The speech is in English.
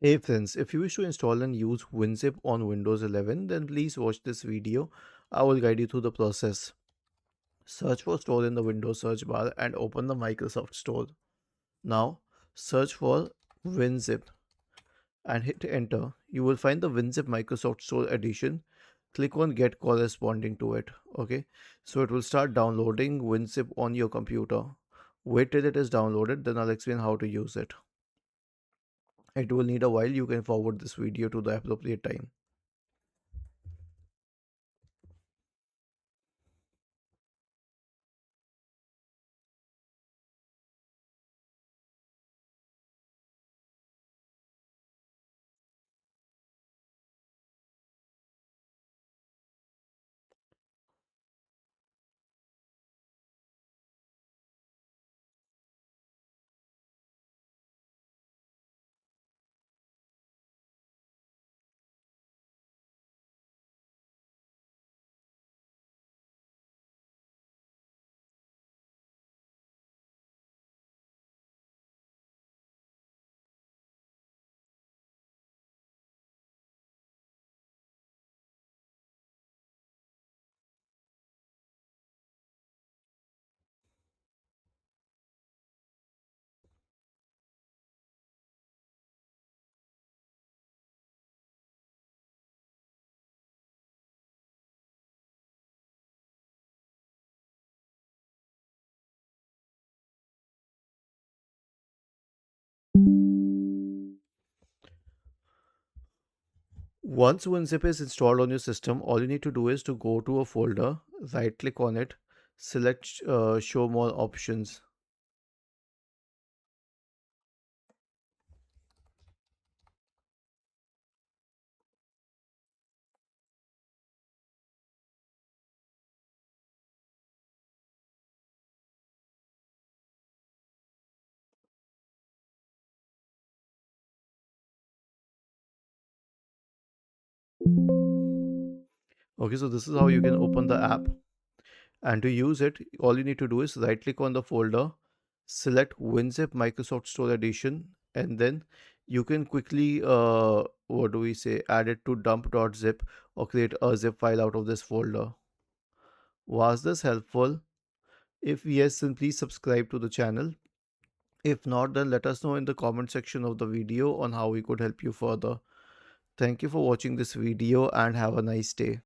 Hey friends, if you wish to install and use WinZip on Windows 11, then please watch this video. I will guide you through the process. Search for Store in the Windows search bar and open the Microsoft Store. Now, search for WinZip and hit enter. You will find the WinZip Microsoft Store edition. Click on Get corresponding to it. Okay, so it will start downloading WinZip on your computer. Wait till it is downloaded, then I'll explain how to use it. It will need a while. You can forward this video to the appropriate time. Once WinZip is installed on your system, all you need to do is to go to a folder, right click on it, select show more options. Okay, so this is how you can open the app. And to use it, all you need to do is right click on the folder, select WinZip Microsoft Store Edition, and then you can quickly, what do we say, add it to dump.zip or create a zip file out of this folder. Was this helpful? If yes, then please subscribe to the channel. If not, then let us know in the comment section of the video on how we could help you further. Thank you for watching this video and have a nice day.